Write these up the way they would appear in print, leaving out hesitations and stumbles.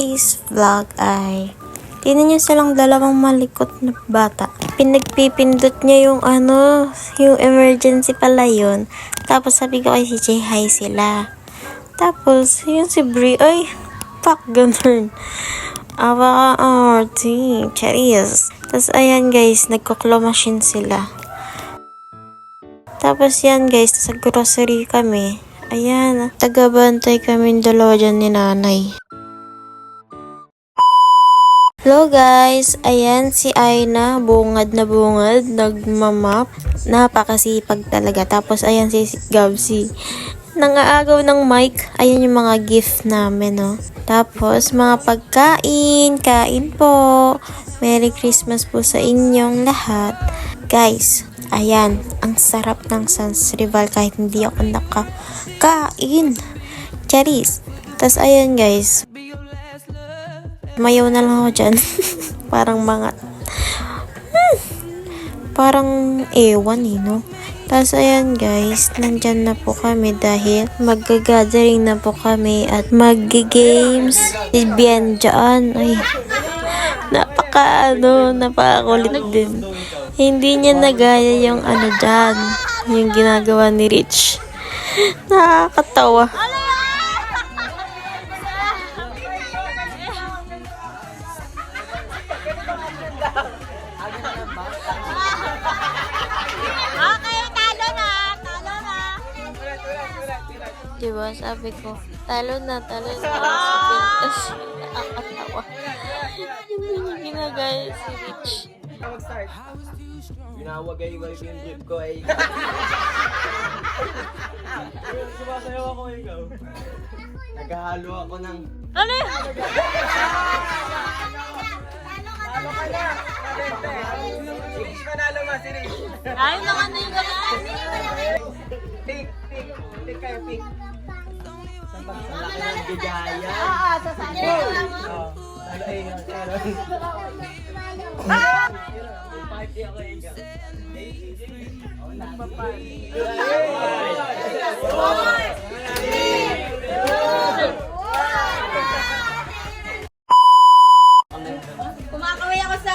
today's vlog ay tingnan niyo silang dalawang malikot na bata. Pinagpipindot niya yung yung emergency pala yun. Tapos sabi ko kay si Jay, hi sila. Tapos, yun si Brie, ay, fuck, ganun. Awa ka, charis. Tapos, ayan guys, nagkuklo machine sila. Tapos yan guys, sa grocery kami. Ayan, tagabantay kami dalawa dyan ni nanay. Hello guys, ayan si Aina, bungad na bungad, nagmamap. Napakasipag talaga. Tapos ayan si Gabsi, nangaagaw ng mic. Ayan yung mga gift namin, no. Tapos mga pagkain, kain po. Merry Christmas po sa inyong lahat. Guys, ayan, ang sarap ng Sans Rival kahit hindi ako nakakain. Charis. Tapos ayan guys, mayaw na lang ako dyan. Parang mga parang ewan no. Tapos ayan guys, nandyan na po kami dahil mag-gathering na po kami at mag-games. Isbiyan dyan. Ay, napakakulit din. Hindi niya nagaya yung dyan, yung ginagawa ni Rich. Nakakatawa. Diba, sabi ko, talo na. Nakakatawa. Hindi niya ginagaya si Rich. Mag-start. Ginawagay-wag yung jeep ko ay. Sumasayaw ako ikaw. Naghahalo ako ng... Ano yun? Talo ka na! Sige, panalo mo si Rich. Ayun naman na yung galaan. Pick kayo, pick. Sa laki ng bigaya. Sa sali. Talo eh, talo. Party ako ikaw. Kumakaway ako sa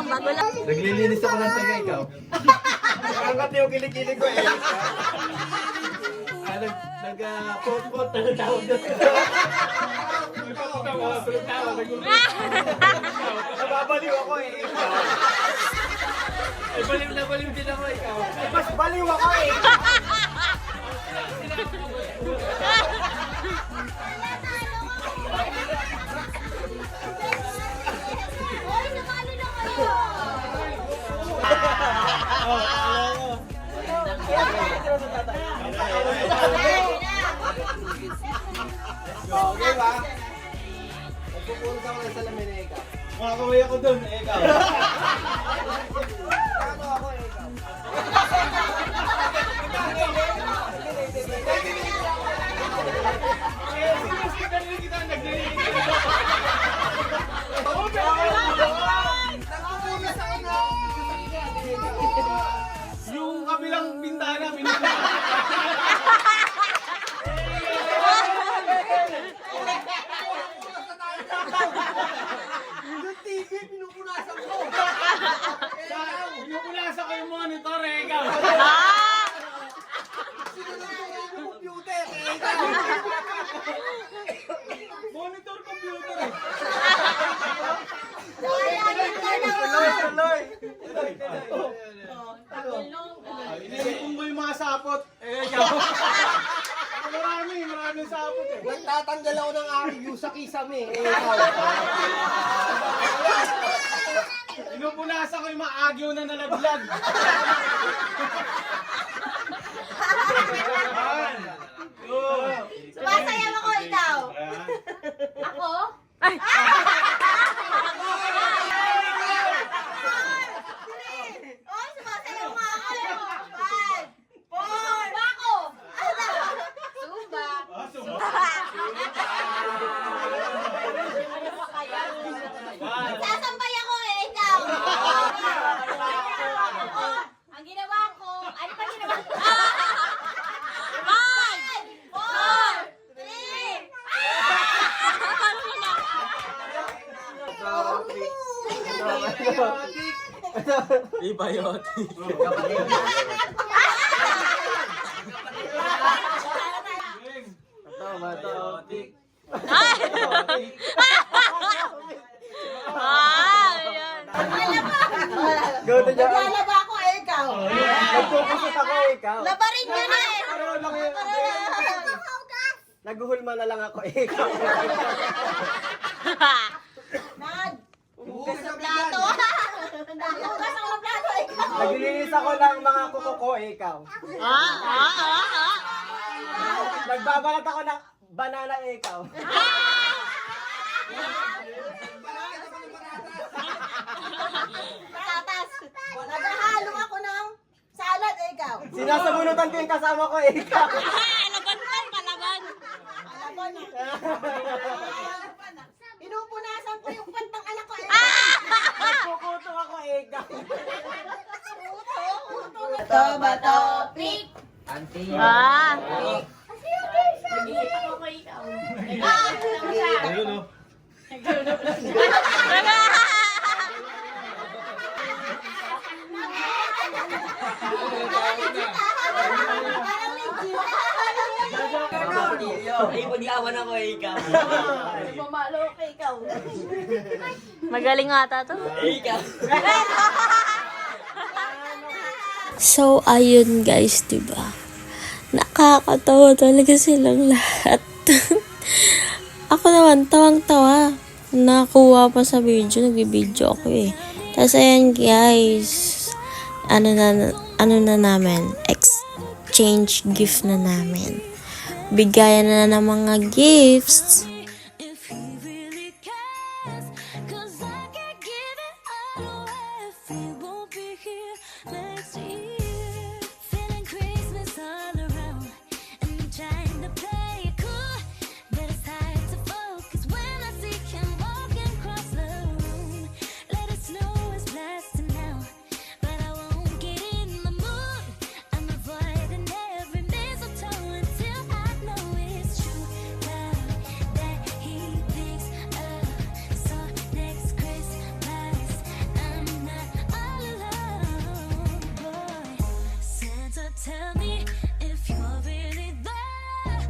Bago lang. Naglilinis ako ng taga ikaw. Nakakat yung kilig-kilig ko eh. Nag-pot-pot na tawag doon. Nababaliw ako eh. Ay, baliw na baliw din ako ikaw. Ay, mas baliw ako eh. Okay ba? Magpupunos ako ng salamin eh, ikaw. Makakaway ako dun eh, ikaw. Ano ako eh, ikaw. Yung kabilang bintana, binuna. Yung TV, pinupunasan ko. Pinupunasan ko yung monitor eh, ikaw. Sinunod ko yung computer eh, ikaw. Monitor computer eh. Tuloy. Inisipon mo yung mga sapot. Eh, ikaw. Maraming sapot eh. Nagtatanggal ako ng RU sa kisame eh. Ikaw. Pinupunasan ko yung mga agyo na nalaglag. Ibiotic. Automatic. Ayan. Go to Japan. Naglalaba ako ikaw. Nagpupusit ako ikaw. Labarin nyo na eh. Pareho lang yun. Naguhulma na lang ako ikaw. Hugas ng plato. Hugas ng plato ikaw. Naglilinis ako ng mga kuko ko ikaw. Nagbabalat ako ng banana ikaw. Patatas. Naghahalo ako ng salad ikaw. Sinasabunutan ko yung kasama ko ikaw. Alaban na. Pinupunasan ko yung pantang anak ko eh. Nagkukuto ako ikaw. Ito ba topic? Ayun o. Mamalo ka ikaw. Magaling ata to. So, ayun guys, diba? Nakakatawa talaga silang lahat. Ako naman, tawang-tawa. Nakuha pa sa video, nagbibideo ako eh. Tapos ayan guys, ano na namin, exchange gift na namin. Bigayan na ng mga gifts. If he really cares, 'cause I can't give it all away if he won't be here next year. Feeling Christmas all around, and I'm trying to play it cool, but it's hard to focus when I see him walking across the room. Let it snow is blasting now, but I won't get in the mood. I'm avoiding every mistletoe until I know it's true love that he thinks of. So next Christmas, I'm not all alone, boy. Santa, tell me if you're really there.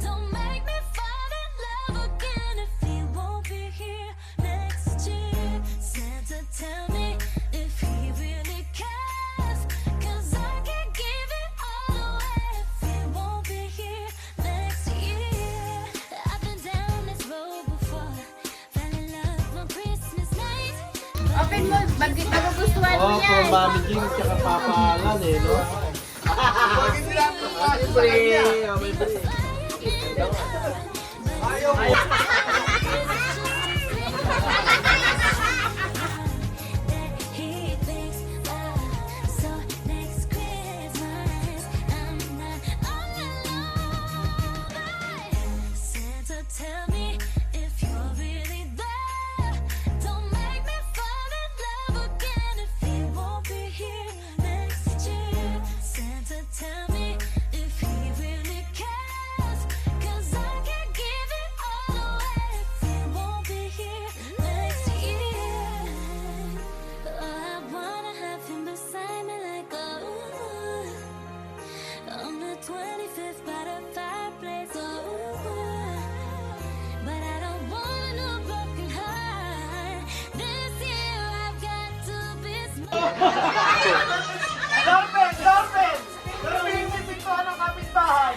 Don't make me fall in love again if he won't be here next year. Santa, tell me if he really cares, 'cause I can't give it all away if he won't be here next year. I've been down this road before, fell in love on Christmas night. Open mo, magugustuhan mo Oh, yan. from Mami Jing tsaka Papa Alan eh, no? Pre, oh, may pre. That he thinks of. So next Christmas, I'm not all alone. Santa, tell me if you're really there. Don't make me fall in love again if he won't be here next year. Santa, tell me if he really cares, 'cause I can't give it all away if he won't be here next year. Oh, I wanna have him beside me like on the 25th by the fireplace. But I don't want no broken heart. This year I've got to be smart. Dolphin! Dolphin! Dolphin yung pintuan ng kapitbahay!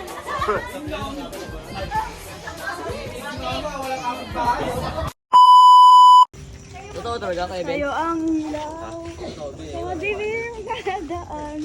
Totoo talaga kayo, Ben? Kayo ang ilaw. Mga dilim kadaan.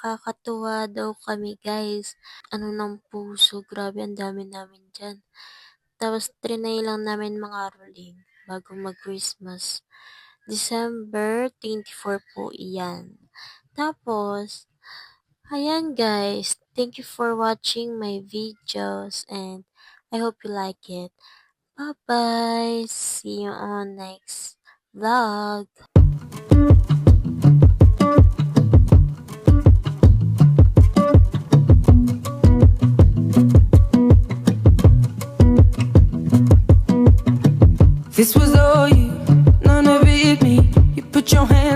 nakakatuwa daw kami guys. Ano ng puso, grabe ang dami namin dyan. Tapos trinay lang namin mga rolling bago mag-Christmas. December 24 po iyan. Tapos, ayan guys, thank you for watching my videos and I hope you like it. Bye-bye! See you on next vlog! This was all you, none of it me. You put your hand